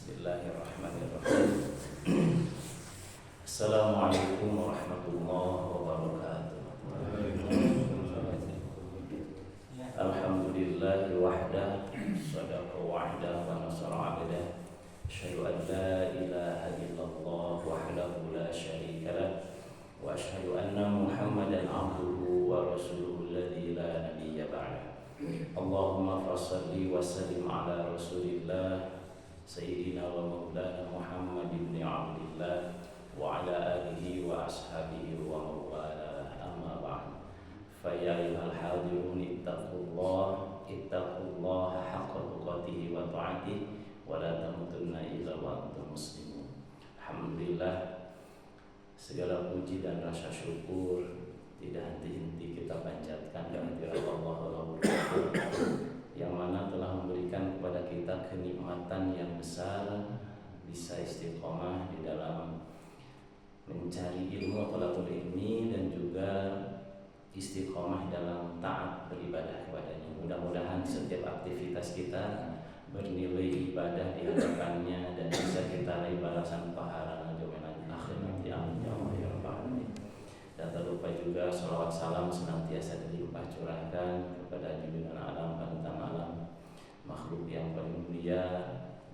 Bismillahirrahmanirrahim. Assalamualaikum warahmatullahi wabarakatuh. Alhamdulillahi wahdah, sadaqa wa'dah wa nasara 'abdah. Asyhadu an la ilaha illallah wahdahu la syarika lah wa asyhadu anna Muhammadan 'abduhu wa rasuluhu alladzi la nabiyya ba'dah. Allahumma fassalli wa sallim ala rasulillah Sayyidina wa maulana Muhammad ibn Abdillah wa ala alihi wa ashabihi wa mawala, amma ba'd. Fa ya ayyuhal hadirun ittaqullaha haqqa tuqatih wa ta'atih wa la tamutunna illa wa antum muslimun. Alhamdulillah, segala puji dan rasa syukur tidak henti-henti kita panjatkan kehadirat Allah yang mana telah memberikan kepada kita kenikmatan yang besar, bisa istiqomah di dalam mencari ilmu talabul ilmi dan juga istiqomah dalam taat beribadah kepadanya. Mudah-mudahan setiap aktivitas kita bernilai ibadah di hadapannya dan bisa kita raih balasan pahala di akhir nanti. Amin ya Allah ya rabbal alamin. Dan tak lupa juga salawat salam senantiasa dilimpah curahkan kepada junjungan alam, panutan alam, makhluk yang paling mulia,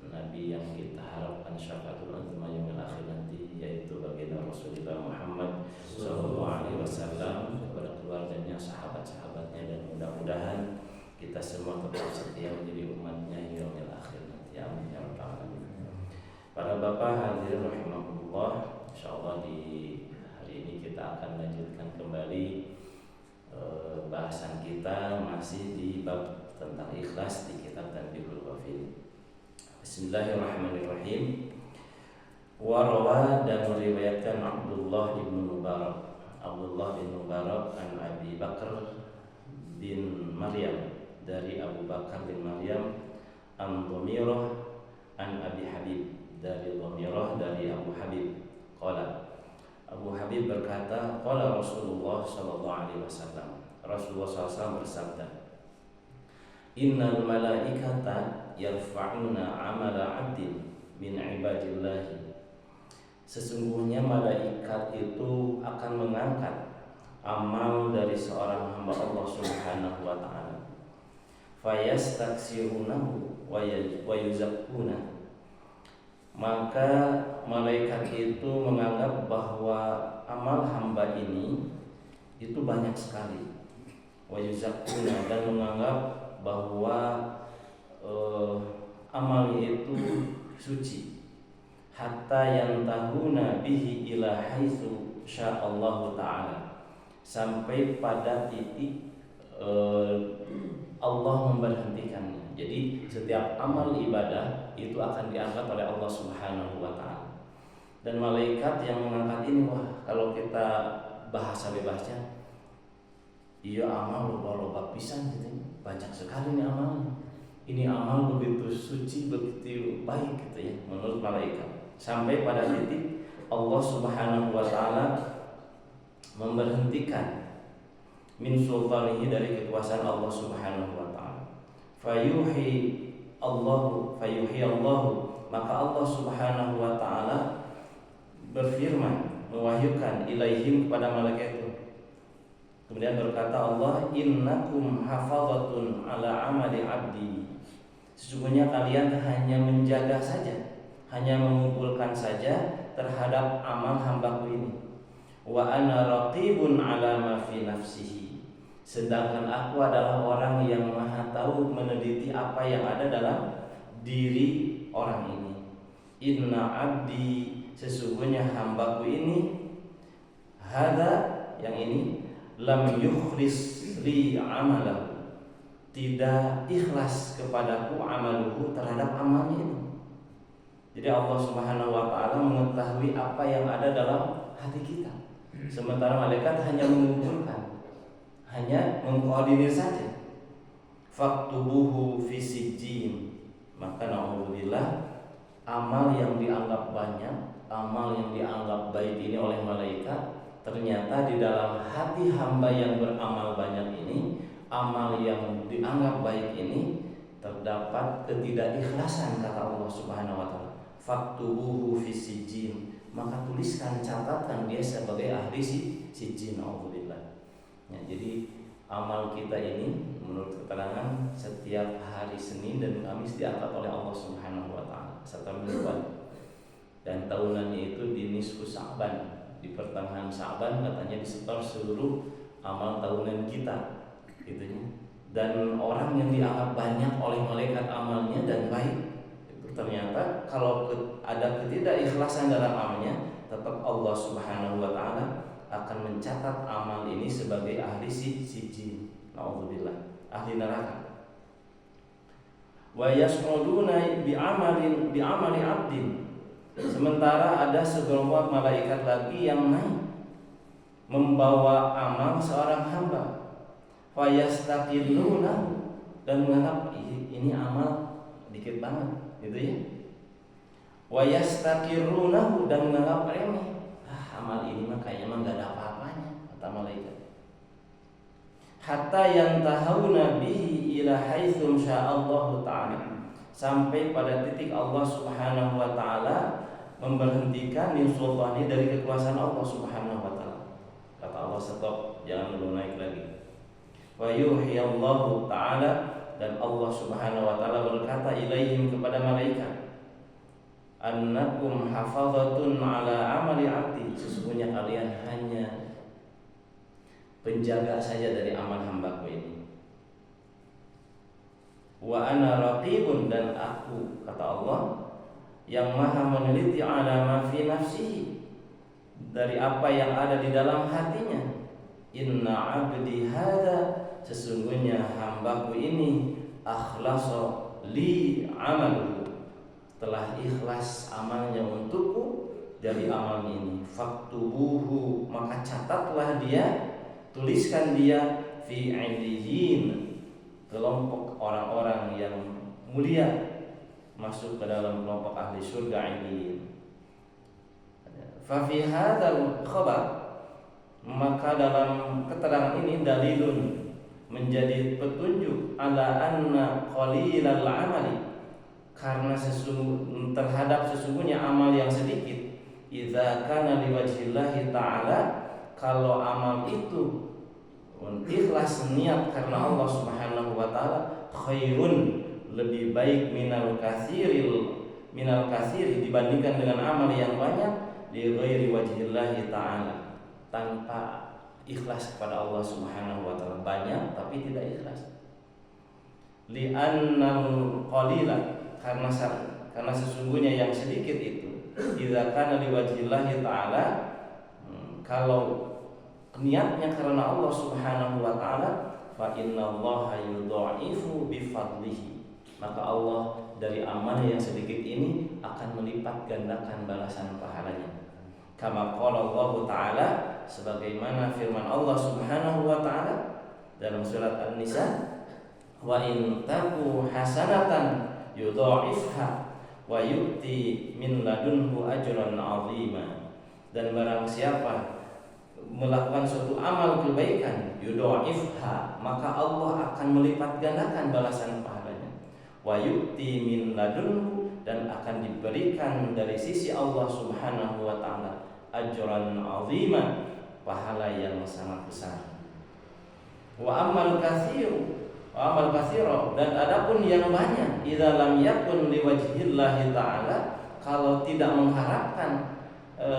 Nabi yang kita harapkan syafaatul uzma yaumil akhir nanti, yaitu baginda Rasulullah Muhammad sallallahu alaihi wasallam, kepada keluarganya, sahabat-sahabatnya, dan mudah-mudahan kita semua tetap setia menjadi umatnya yaumil akhir nanti. Amin ya rabbal alamin. Para bapak hadirin rahimakumullah, insyaallah di ini kita akan lanjutkan kembali bahasan kita masih di bab tentang ikhlas di kitab Tanbihul Ghafilin. Bismillahirrahmanirrahim. Warawa, dan meriwayatkan Abdullah bin Mubarak an Abi Bakar bin Maryam, dari Abu Bakar bin Maryam, an Dhamirah an Abi Habib, dari Dhamirah dari Abu Habib. Qala, Abu Habib berkata, qala Rasulullah sallallahu alaihi wasallam, Rasulullah SAW bersabda, innal malaikata yarfa'una amala 'abdin min ibadillahi. Sesungguhnya malaikat itu akan mengangkat amal dari seorang hamba Allah Subhanahu wa taala. Fayastaksirunahu wa yuzakkuna. Maka malaikat itu menganggap bahwa amal hamba ini itu banyak sekali, wa yuzakkuna, dan menganggap bahwa amal itu suci, hatta yantahuna bihi ila haitsu sya'allahu ta'ala, sampai pada titik Allah memberhentikannya. Jadi setiap amal ibadah itu akan diangkat oleh Allah Subhanahu wa taala. Dan malaikat yang mengangkat ini, wah, kalau kita bahasa bebasnya, iya amal loba pisan gitu. Banyak sekali nih amalnya. Ini amal begitu suci, begitu baik gitu ya menurut malaikat. Sampai pada titik Allah Subhanahu wa taala memberhentikan min sultanihi, dari kekuasaan Allah Subhanahu wa taala. Fayuhi Allahu, maka Allah Subhanahu wa taala berfirman, mewahyukan ilaihim, kepada malaikat itu. Kemudian berkata Allah, innakum hafazatun ala amali abdi. Sesungguhnya kalian hanya menjaga saja, hanya mengumpulkan saja terhadap amal hambaku ini. Wa ana raqibun ala ma fi nafsihi. Sedangkan aku adalah orang yang maha tahu, meneliti apa yang ada dalam diri orang ini. Inna abdi, sesungguhnya hambaku ini, hada, yang ini, lam yukhlis li amalahu, tidak ikhlas kepadaku amaluhu, terhadap amalnya itu. Jadi Allah Subhanahu wa taala mengetahui apa yang ada dalam hati kita, sementara malaikat hanya mengumpulkan, hanya mengkoordinir saja. Faktubuhu fi sijjin, maka na'udzubillah, amal yang dianggap banyak, amal yang dianggap baik ini oleh malaikat, ternyata di dalam hati hamba yang beramal banyak ini, amal yang dianggap baik ini, terdapat ketidakikhlasan, kata Allah Subhanahu wa taala. faktubuhu fi sijjin, maka tuliskan, catatkan dia sebagai ahli sijjin. Alhamdulillah. Ya, jadi amal kita ini menurut keterangan setiap hari Senin dan Kamis diangkat oleh Allah Subhanahu wa taala serta mingguan. Dan tahunannya itu di nisfu Sya'ban, di pertengahan Sya'ban katanya disetor seluruh amal tahunan kita gitu ya. Dan orang yang dianggap banyak oleh malaikat amalnya dan baik itu ternyata kalau ada ketidakikhlasan dalam amalnya, tetap Allah Subhanahu wa taala akan mencatat amal ini sebagai ahli sijjin. Nauzubillah, ahli neraka. Wa yas'uduna bi amali 'abdin. Sementara ada segelombol malaikat lagi yang naik membawa amal seorang hamba. Fa yastaqilluna, dan menganggap ini amal dikit banget gitu ya. Wa yastaqirunahu, dan menganggap remeh. Amal ini mah kayaknya mah enggak ada apa-apanya, kata malaikat. Hatta yantahuna bihi ila haitsum sya'allahu ta'ala, sampai pada titik Allah Subhanahu wa taala memberhentikan min sultani, dari kekuasaan Allah Subhanahu wa taala. Kata Allah, stop, jangan dulu naik lagi. Wa yuhiyallahu ta'ala, dan Allah Subhanahu wa taala berkata ilaihim, kepada malaikat, annakum hafazatun ala amali 'abdi, sesungguhnya kalian hanya penjaga saja dari amal hambaku ini. Wa ana raqibun, dan aku, kata Allah, yang maha meneliti ala ma fi nafsihi, dari apa yang ada di dalam hatinya. Inna 'abdi hada, sesungguhnya hambaku ini akhlasa li amaluhu, telah ikhlas amalnya untukku dari amal ini. Faktubuhu, maka catatlah dia, tuliskan dia fi 'illiyin, kelompok orang-orang yang mulia, masuk ke dalam kelompok ahli surga ini. Fa fi hadzal khabar, maka dalam keterangan ini dalilun, menjadi petunjuk ala anna qalilal amali, karena terhadap sesungguhnya amal yang sedikit, idza kana liwajhillahi ta'ala, kalau amal itu ikhlas niat karena Allah Subhanahu wa taala, khairun, lebih baik minal katsiri, dibandingkan dengan amal yang banyak li ghairi wajhillahi ta'ala, tanpa ikhlas kepada Allah Subhanahu wa taala, banyak tapi tidak ikhlas. Li annal qalila, karena sesungguhnya yang sedikit itu, idza kana li wajhillahi ta'ala, kalau niatnya karena Allah Subhanahu wa taala, fa innallaha yudha'ifu bi fadlihi, maka Allah dari amal yang sedikit ini akan melipat gandakan balasan pahalanya. Kama qala Allah taala, sebagaimana firman Allah Subhanahu wa taala dalam surat An-Nisa, wa in taku hasanatan yudha'ifha wa yu'ti min ladunhu ajran 'azima, dan barang siapa melakukan suatu amal kebaikan, yudha'ifha, maka Allah akan melipat gandakan balasan pahalanya. Wa yu'ti min ladunhu, dan akan diberikan dari sisi Allah Subhanahu wa taala ajran 'azima, pahala yang sangat besar. Wa amal katsiru, dan adapun yang banyak, idza lam yakun liwajhillahi ta'ala, kalau tidak mengharapkan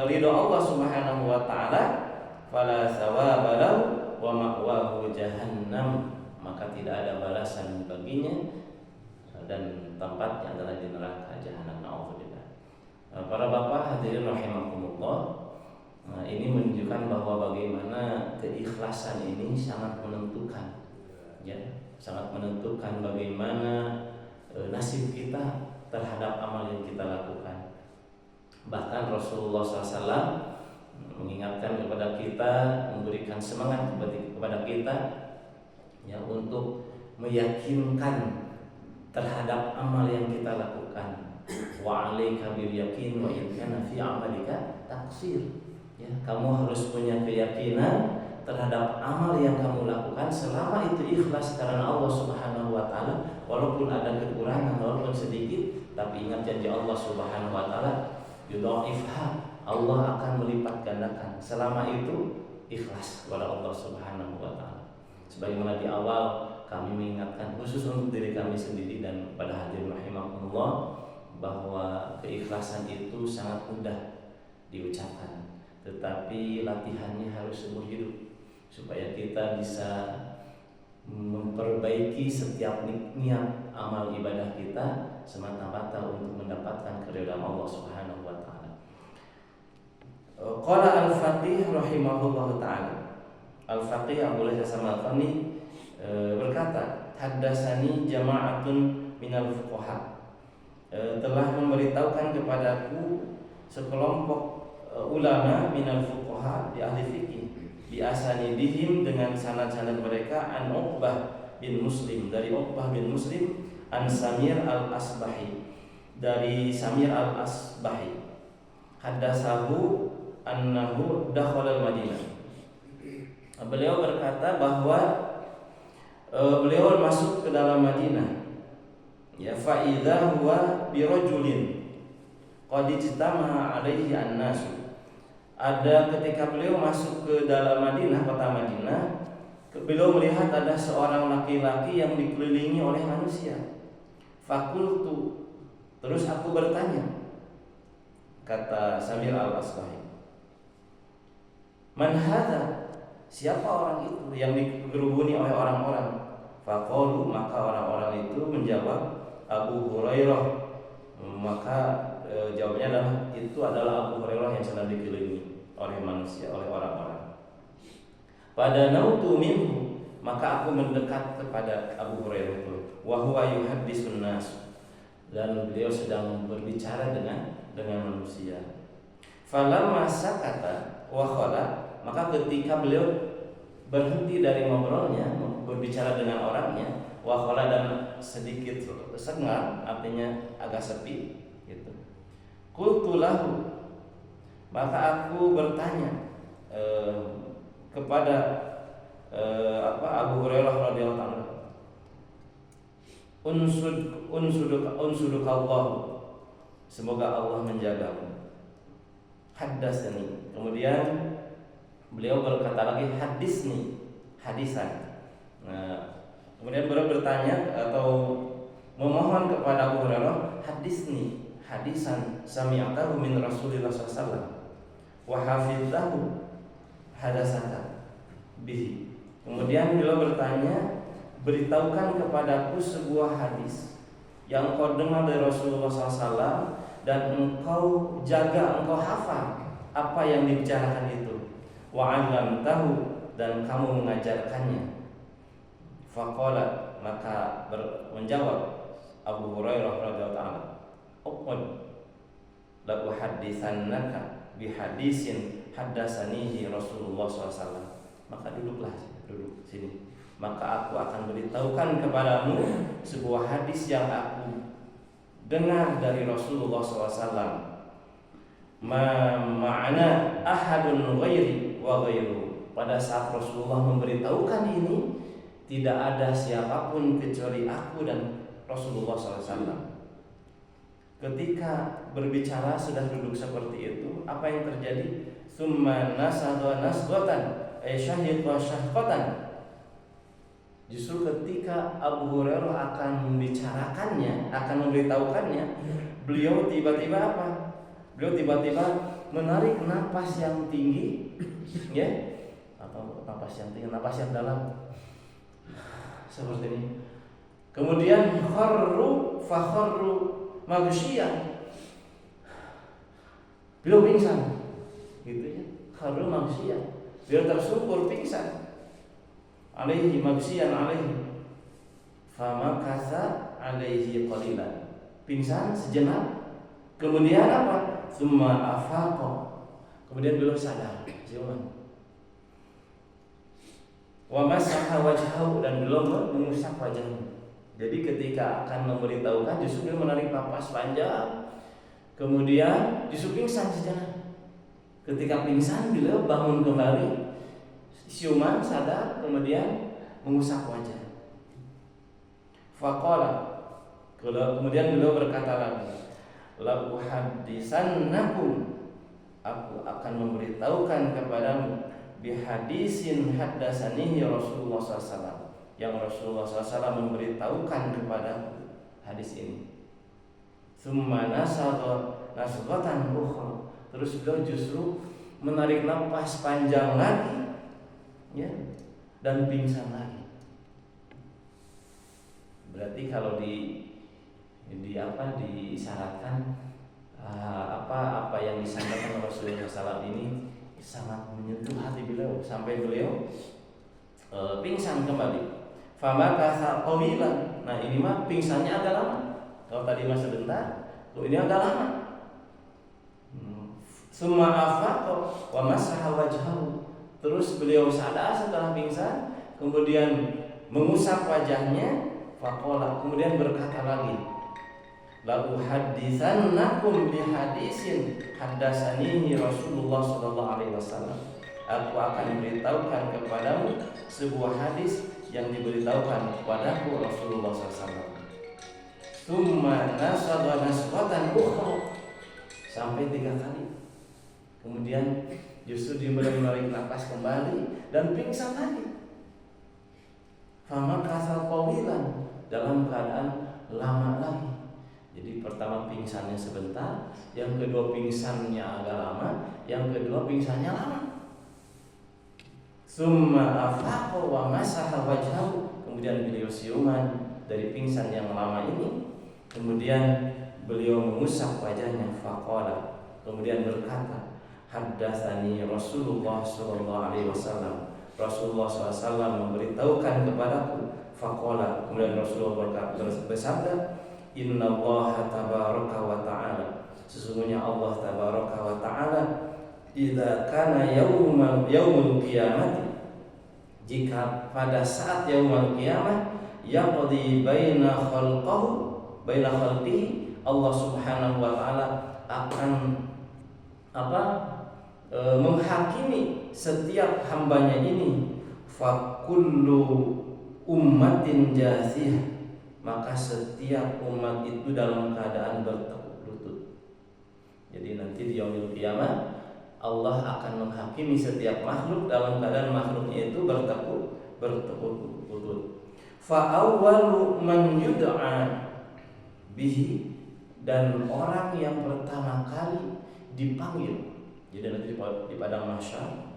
ridho Allah Subhanahu wa taala, fala thawaba lahu wa ma'wahu jahannam, maka tidak ada balasan baginya dan tempatnya adalah di neraka jahanam. Nauzubillah. Para bapak hadirin rahimakumullah, ini menunjukkan bahwa bagaimana keikhlasan ini sangat menentukan, ya, sangat menentukan bagaimana nasib kita terhadap amal yang kita lakukan. Bahkan Rasulullah SAW mengingatkan kepada kita, memberikan semangat kepada kita, ya, untuk meyakinkan terhadap amal yang kita lakukan. Wa 'alaika bil yakin wa in kana fi 'amalika taqsir. Ya, kamu harus punya keyakinan terhadap amal yang kamu lakukan selama itu ikhlas karena Allah Subhanahu wa taala, walaupun ada kekurangan, walaupun sedikit, Tapi ingat janji Allah Subhanahu wa taala, yudha'ifha, Allah akan melipat gandakan. Selama itu ikhlas kepada Allah Subhanahu wa taala. Sebagaimana di awal kami mengingatkan khusus untuk diri kami sendiri dan pada hadirin rahimakumullah, bahwa keikhlasan itu sangat mudah diucapkan, tetapi latihannya harus seumur hidup supaya kita bisa memperbaiki setiap niat amal ibadah kita semata-mata untuk mendapatkan keridhaan Allah Subhanahu wa taala. Qala Al-Faqih rahimahullahu taala. Al-Faqih Abu Hasan Al-Fani berkata, haddatsani jama'atun minal fuqaha, telah memberitahukan kepadaku sekelompok ulama minal fuqaha, di ahli fikih, bi asanidihim, dengan sanad-sanad mereka, an Uqbah bin Muslim, dari Uqbah bin Muslim, an Samir al-Asbahi, dari Samir al-Asbahi, haddatsahu annahu dakhala al-Madinah. Beliau berkata bahwa beliau masuk ke dalam Madinah. Ya, fa idza huwa bi rajulin qad ijtama'a alaihi an-nas. Ada ketika beliau masuk ke dalam Madinah, kota Madinah, beliau melihat ada seorang laki-laki yang dikelilingi oleh manusia. Fakultu, terus aku bertanya, kata Samir al-Asbahi, man hadza, siapa orang itu yang dikerubuni oleh orang-orang? Faqalu, maka orang-orang itu menjawab, Abu Hurairah. Maka jawabannya adalah, itu adalah Abu Hurairah yang sedang dikelilingi oleh manusia, oleh orang-orang. Pada nautu minhu, maka aku mendekat kepada Abu Hurairah itu. Wa huwa yuhaddisun nas, dan beliau sedang berbicara dengan manusia. Falamma sakata wa khala, maka ketika beliau berhenti dari ngobrolnya, berbicara dengan orangnya, wa khala, dan sedikit sengat, artinya agak sepi gitu. Qultu lahu, maka aku bertanya kepada Abu Hurairah radhiyallahu anhu, unsudukallah, semoga Allah menjagamu. Haddatsani, kemudian beliau berkata lagi, hadisni, hadisan. Nah, kemudian beliau bertanya atau memohon kepada Abu Hurairah, hadisni hadisan sami'tahu min Rasulillah sallallahu wa hafidzahu hadasaka bihi. Kemudian beliau bertanya, beritahukan kepadaku sebuah hadis yang kau dengar dari Rasulullah SAW dan engkau jaga, engkau hafal apa yang dibicarakan itu. Wa 'allamtahu, dan kamu mengajarkannya. Faqala, maka menjawab Abu Hurairah radhiyallahu anhu, uqud la uhadditsannaka bihadisin haddatsanihi Rasulullah SAW. Maka duduk sini. Maka aku akan beritahukan kepadamu sebuah hadis yang aku dengar dari Rasulullah SAW. Ma'ana ahadun ghairi wa ghairu. Pada saat Rasulullah memberitahukan ini, tidak ada siapapun kecuali aku dan Rasulullah SAW. Ketika berbicara sudah duduk seperti itu, apa yang terjadi? Summa nasada nasghatan ay syahiqa syahqatan. Justru ketika Abu Hurairah akan membicarakannya, akan memberitahukannya, beliau tiba-tiba apa? Beliau tiba-tiba menarik napas yang tinggi, ya, atau napas yang tinggi, napas yang dalam, seperti ini. Kemudian kharru maghsyiyan, beliau pingsan, gitu ya. Kharru maghsyiyan, beliau tersungkur pingsan. Alaihi maghsyiyan alaihi, famakatha alaihi qalilan, pingsan sejenak. Kemudian apa? Tsumma afaqa, kemudian beliau sadar, siuman. Wa masaha wajhahu, dan beliau mengusap wajahnya. Jadi ketika akan memberitahukan, justru beliau menarik napas panjang, kemudian justru pingsan sejenak. Ketika pingsan, beliau bangun kembali, siuman, sadar, kemudian mengusap wajah. Faqala, Kemudian beliau berkata lagi, la uhaddisannakum, aku akan memberitahukan kepadamu bihadisin haddasanihi Rasulullah SAW, yang Rasulullah SAW memberitahukan kepadaku hadis ini. Summa nasghatan ukhra, terus beliau justru menarik nafas panjang lagi, ya, dan pingsan lagi. Berarti kalau disyaratkan apa yang disampaikan Rasulullah SAW ini sangat menyentuh hati beliau sampai beliau pingsan kembali. Famakatha qawilan. Nah, ini mah pingsannya agak lama. Kalau tadi mah sebentar, ini agak lama. Summa afaqa wa masaha wajhahu. Terus beliau sadar setelah pingsan, kemudian mengusap wajahnya. Faqala, kemudian berkata lagi, la uhadditsannakum bihadisin haddasanihi Rasulullah sallallahu alaihi wasallam. Aku akan memberitahukan kepadamu sebuah hadis yang diberitahukan kepadaku Rasulullah SAW. Tsumma nasaba nasbatan ukhra, sampai 3 kali. Kemudian justru dia menarik nafas kembali dan pingsan lagi. Fama kasal qawilan, dalam keadaan lama lagi. Jadi pertama pingsannya sebentar, yang kedua pingsannya agak lama, yang kedua pingsannya lama. Summa afaqa wa masaha wajhahu, kemudian beliau siuman dari pingsan yang lama ini, kemudian beliau mengusap wajahnya. Faqala, kemudian berkata, haddatsani Rasulullah sallallahu alaihi wasallam, Rasulullah SAW memberitahukan kepadaku. Faqala, kemudian Rasulullah bersabda, innallaha tabaraka wa ta'ala, sesungguhnya Allah tabaraka wa ta'ala, idza kana yaumul qiyamah, jika pada saat yaumul qiyamah, yaqdi baina khalqihi, Allah Subhanahu wa ta'ala akan menghakimi setiap hambanya ini. Fakullu ummatin jasiyah, maka setiap umat itu dalam keadaan bertekuk lutut. Jadi nanti di yaumul qiyamah Allah akan menghakimi setiap makhluk dalam keadaan makhluknya itu bertekuk lutut. Fa awwalu man yud'a bihi, dan orang yang pertama kali dipanggil. Jadi nanti di padang mahsyar,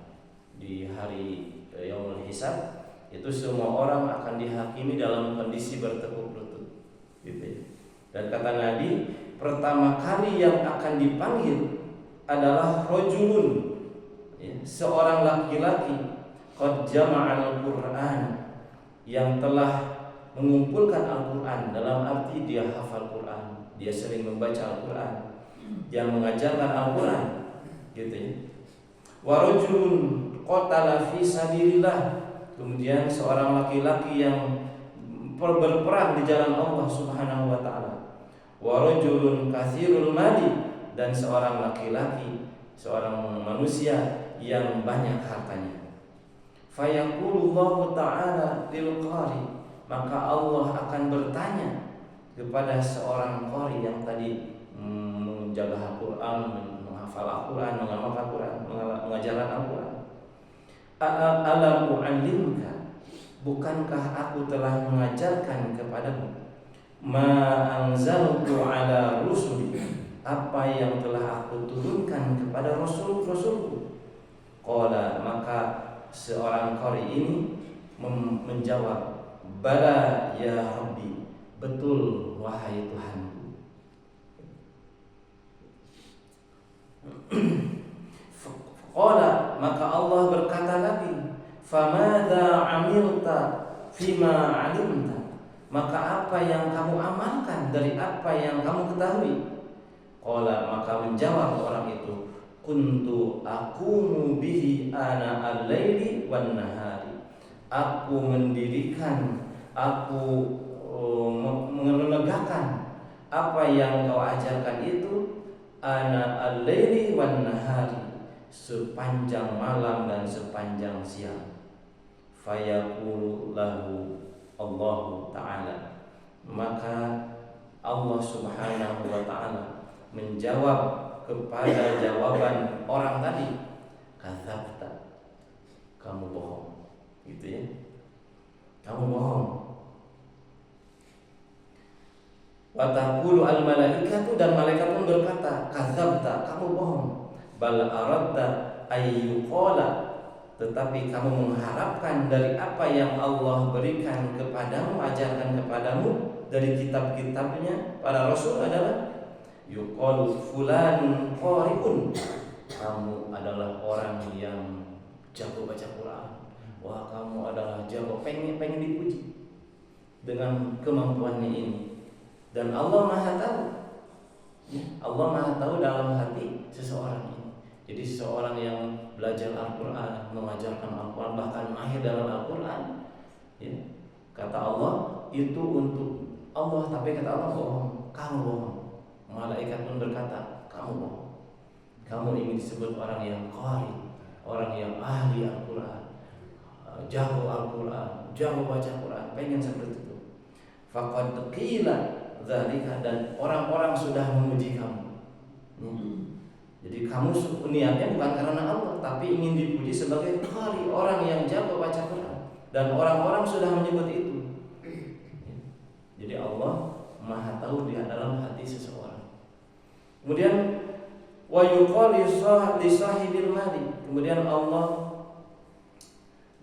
di hari yaumul hisab, itu semua orang akan dihakimi dalam kondisi bertekuk lutut, gitu ya. Dan kata Nabi, pertama kali yang akan dipanggil adalah rajulun, ya, seorang laki-laki, qad jama'al Qur'an, yang telah mengumpulkan Al-Qur'an, dalam arti dia hafal Qur'an, dia sering membaca Al-Qur'an, yang mengajarkan Al-Qur'an, gitu ya. Wa rajulun qatala fi sabilillah, kemudian seorang laki-laki yang berperang di jalan Allah Subhanahu wa taala. Wa rajulun katsirul mali, dan seorang laki-laki, seorang manusia yang banyak hartanya. Fayaqulullahu ta'ala lil qari, maka Allah akan bertanya kepada seorang qari yang tadi menjaga Al-Qur'an, menghafal Al-Qur'an, mengamalkan Al-Qur'an, mengajarkan Al-Qur'an. Alam u'allimka, bukankah aku telah mengajarkan kepadamu ma anzaltu ala rusuli, apa yang telah aku turunkan kepada rasul-rasulku. Qala, maka seorang qari ini menjawab, bala ya Rabbi, betul wahai Tuhanku. Qala, maka Allah berkata lagi, famadza amilta fima alimta, maka apa yang kamu amalkan dari apa yang kamu ketahui. Qala, maka menjawab orang itu, kuntu aqumu bihi ana al-laili wan nahari, aku mendirikan, aku menegakkan apa yang kau ajarkan itu, ana al-laili wan nahari, sepanjang malam dan sepanjang siang. Fayaqulu lahu Allahu ta'ala, maka Allah Subhanahu wa taala menjawab kepada jawaban orang tadi, kadzabta, kamu bohong. Gitu ya. Kamu bohong. Wa taqulu al malaikatu, dan malaikat pun berkata, kadzabta, kamu bohong. Bal aradta ayyuqala, tetapi kamu mengharapkan dari apa yang Allah berikan kepadamu, ajarkan kepadamu dari kitab-kitabnya para rasul adalah yuqalu fulan qari'un, kamu adalah orang yang jago baca Quran. Wah, kamu adalah jago, pengen dipuji dengan kemampuannya ini. Dan Allah Maha tahu. Allah Maha tahu dalam hati seseorang ini. Jadi seseorang yang belajar Al-Quran, mengajarkan Al-Quran, bahkan mahir dalam Al-Quran, ya, kata Allah itu untuk Allah, tapi kata Allah bohong, kamu bohong. Malaikat pun berkata, kamu bohong. Kamu ingin disebut orang yang qari, orang yang ahli Al-Quran, jago Al-Quran, jago baca Quran, pengen seperti itu. Faqad qila dzalika, dan orang-orang sudah memuji kamu. Jadi kamu niatnya bukan karena Allah, tapi ingin dipuji sebagai qari, orang yang jago baca Quran, dan orang-orang sudah menyebut itu. Jadi Allah Maha tahu di dalam hati seseorang. Kemudian wa yuqalu li sahibil mali, kemudian Allah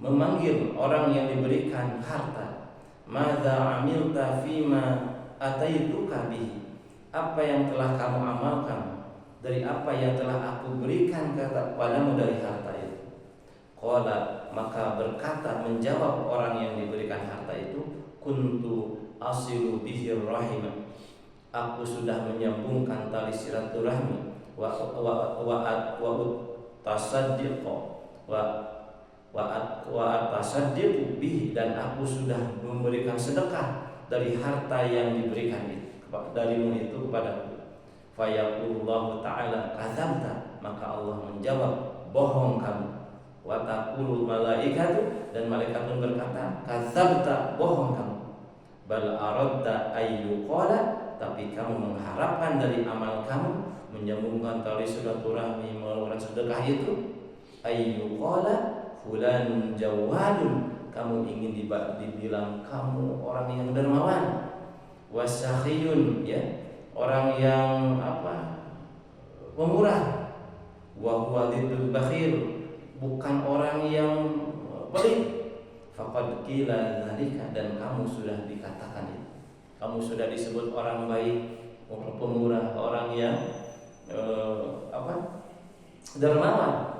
memanggil orang yang diberikan harta, madza amilta fima ataituka bihi, apa yang telah kamu amalkan dari apa yang telah aku berikan kepadamu dari harta itu. Qala, maka berkata, menjawab orang yang diberikan harta itu, kuntu asilu bihi rahim, aku sudah menyambungkan tali silaturahmi, wa tasaddiqu bihi, dan aku sudah memberikan sedekah dari harta yang diberikan darimu itu kepadaku. Fayaqulullahu ta'ala kadzabta, maka Allah menjawab, bohong kamu. Wa taqulul malaikatu, dan malaikat pun berkata, kadzabta, bohong kamu. Bal aradta ayyuqala, tapi kamu mengharapkan dari amal kamu, menyambungkan tali silaturahmi, melakukan sedekah itu, ayyuqala fulan jawadun, kamu ingin dibilang kamu orang yang dermawan, wasakhiyun, ya, orang yang pemurah, wa huwa diddul bakhil, bukan orang yang pelit. Faqad qila dzalika, dan kamu sudah dikatakan itu, kamu sudah disebut orang baik, orang pemurah, orang yang dermawan.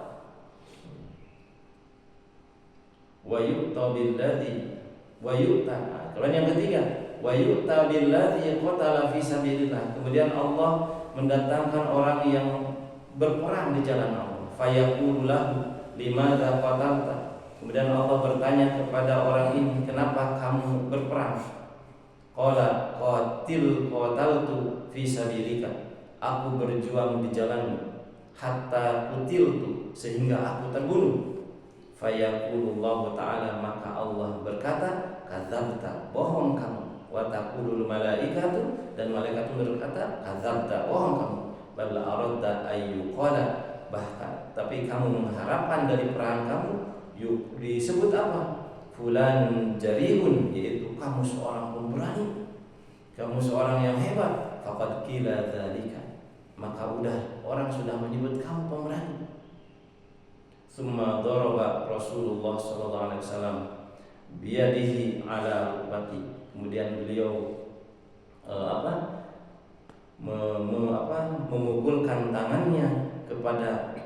Wa yu'ta billadzi wa yu'ta, kemudian yang ketiga, wa yu'ta billadzi qatala fi sabilillah, kemudian Allah mendatangkan orang yang berperang di jalan Allah. Fayaqulu lahu limadza qatalta, kemudian Allah bertanya kepada orang ini, kenapa kamu berperang? Qala qataltu fi sabilika, aku berjuang di jalanmu, hatta qutiltu, sehingga aku terbunuh. Fayaqulullahu ta'ala, maka Allah berkata, kadzabta, bohong kamu. Wa taqulul malaikatu, dan malaikat berkata, kadzabta, bohong kamu. Bal aradta ayyuqala, bahkan tapi kamu mengharapkan dari perang kamu disebut apa? Fulan jarihun, yaitu kamu seorang pemberani, kamu seorang yang hebat. Faqad qila dzalika, maka udah orang sudah menyebut kamu pemberani. Summa daraba Rasulullah sallallahu alaihi wasallam biyadihi ala rukbati, kemudian beliau memukulkan tangannya kepada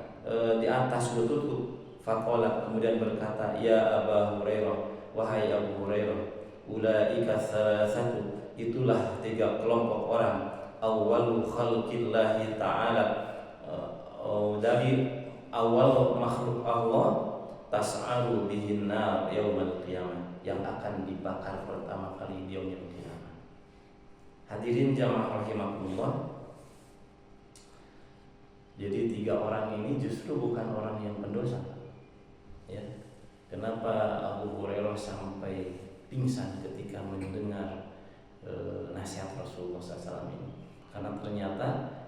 di atas lututku. Faqala, kemudian berkata, ya Aba Hurairah, wahai Abu Hurairah, ulaika salasatu, itulah 3 kelompok orang, awwalu khalqillahi ta'ala, dari awal makhluk Allah, tas'alu bihin nar yaumal qiyamah, yang akan dibakar pertama kali di yaumil qiyamah. Hadirin jamaah rahimakumullah. Jadi 3 orang ini justru bukan orang yang pendosa, ya. Kenapa Abu Hurairah sampai pingsan ketika mendengar nasihat Rasulullah SAW ini. Karena ternyata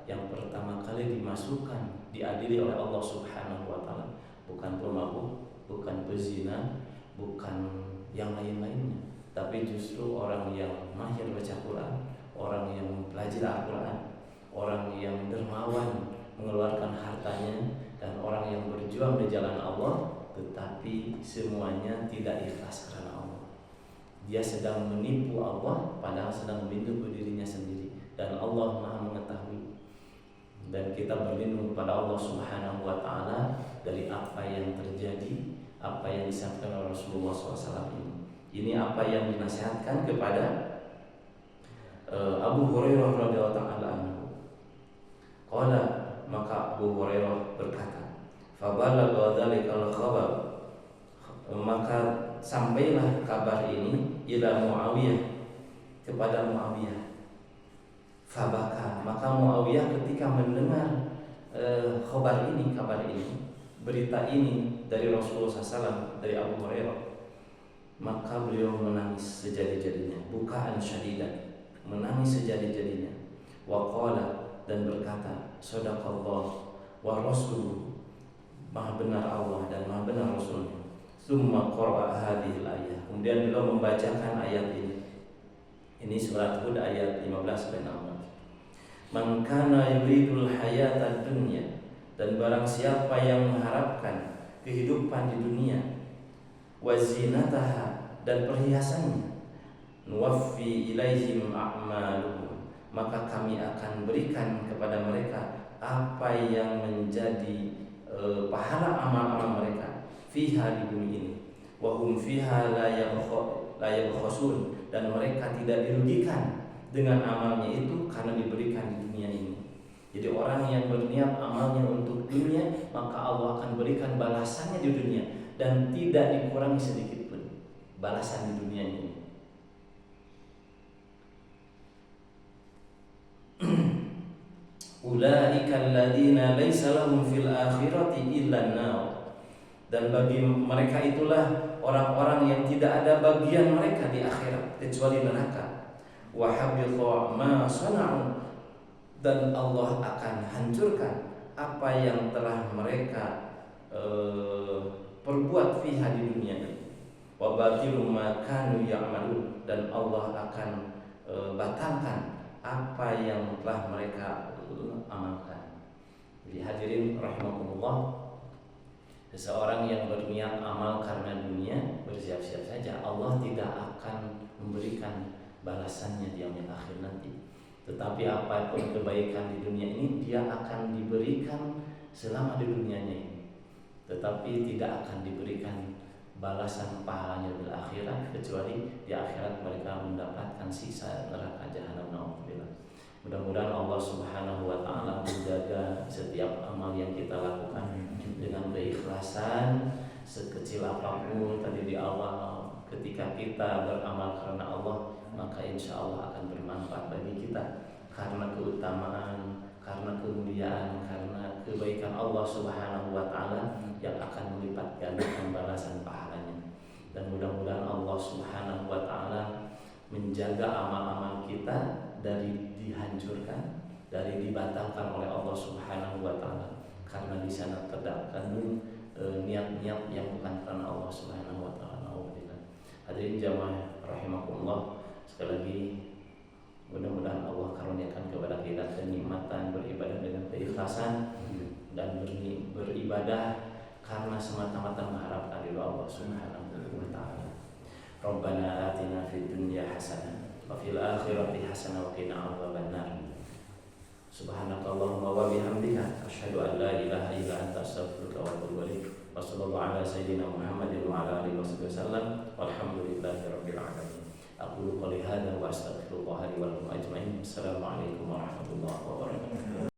yang pertama kali dimasukkan, diadili oleh Allah Subhanahu wa Ta'ala bukan pemabuk, bukan pezina, bukan yang lain-lainnya, tapi justru orang yang mahir baca Quran, orang yang belajar Al-Quran, orang yang dermawan mengeluarkan hartanya, dan orang yang berjuang di jalan Allah, tetapi semuanya tidak ikhlas karena Allah. Dia sedang menipu Allah padahal sedang menipu dirinya sendiri, dan Allah Maha mengetahui. Dan kita berlindung kepada Allah Subhanahu wa Ta'ala dari apa yang terjadi, apa yang disampaikan oleh Rasulullah SAW ini. Ini apa yang dinasihatkan kepada Abu Hurairah radhiyallahu ta'ala anhu. Qala, maka Abu Hurairah berkata, fabalagha dzalikal khabar, maka sampailah kabar ini ila Muawiyah, kepada Muawiyah. Fabaka, maka Muawiyah ketika mendengar kabar ini, berita ini dari Rasulullah SAW, dari Abu Hurairah, maka beliau menangis sejadi-jadinya, bukaan syadidan, menangis sejadi-jadinya. Wa qala, dan berkata, sadaqallah wa rasuluh, maha benar Allah dan maha benar Rasulnya. Summa qara'a hadhil ayat, kemudian beliau membacakan ayat ini. Ini surat Hud ayat 15-16. Man kana yuridul hayatad dunya, dan barang siapa yang mengharapkan kehidupan di dunia, wa zinataha, dan perhiasannya, nuwaffi ilaihim a'maluhum, maka kami akan berikan kepada mereka apa yang menjadi pahala amal-amal mereka, fiha, di bumi ini, wa hum fiha la yabkhasun, dan mereka tidak dirugikan dengan amalnya itu karena diberikan di dunia ini. Jadi orang yang berniat amalnya untuk dunia, maka Allah akan berikan balasannya di dunia, dan tidak dikurangi sedikit pun balasan di dunia ini. Ulaika alladzina laisa lahum fil akhirati illa an-nar, dan bagi mereka itulah orang-orang yang tidak ada bagian mereka di akhirat kecuali neraka. Wa habitha ma sana'u, dan Allah akan hancurkan apa yang telah mereka perbuat fiha, di dunia ini. Wa batilu ma kanu ya'malun, dan Allah akan batalkan apa yang telah mereka amalkan. Jadi hadirin rahimakumullah, seseorang yang berniat amal karena dunia, bersiap-siap saja Allah tidak akan memberikan balasannya di yaumil akhir nanti. Tetapi apapun kebaikan di dunia ini, dia akan diberikan selama di dunianya ini, tetapi tidak akan diberikan balasan pahalanya di akhirat, kecuali di akhirat mereka mendapatkan siksa neraka jahanam. Na'udzubillah. Mudah-mudahan Allah Subhanahu wa Ta'ala menjaga setiap amal yang kita lakukan dengan keikhlasan, sekecil apapun. Tadi di awal, ketika kita beramal karena Allah, maka insya Allah akan bermanfaat bagi kita, karena keutamaan, karena kemuliaan, karena kebaikan Allah Subhanahu wa Ta'ala yang akan melipat gandakan balasan pahalanya. Dan mudah-mudahan Allah Subhanahu wa Ta'ala menjaga amal-amal kita dari dihancurkan, dari dibatalkan oleh Allah Subhanahu wa Ta'ala, karena di sana terdapat niat-niat yang bukan karena Allah Subhanahu wa Ta'ala. Hadirin jamaah rahimakumullah, sekali lagi mudah-mudahan Allah karuniakan kepada kita kenikmatan beribadah dengan keikhlasan, dan beribadah karena semata-mata mengharapkan ridha Allah Subhanahu wa Ta'ala. Rabbana atina fid dunya hasanah wa fil akhirati hasanah wa qina adzabannar. Subhanakallahumma wa bihamdika asyhadu an la ilaha illa anta astaghfiruka wa atubu ilaik. Wa sallallahu ala sayyidina Muhammadin wa ala alihi wasallam. Walhamdulillahi rabbil alamin. Aqulu qouli hadza wa astaghfirullah li wa lakum ajmain. Assalamualaikum warahmatullahi wabarakatuh.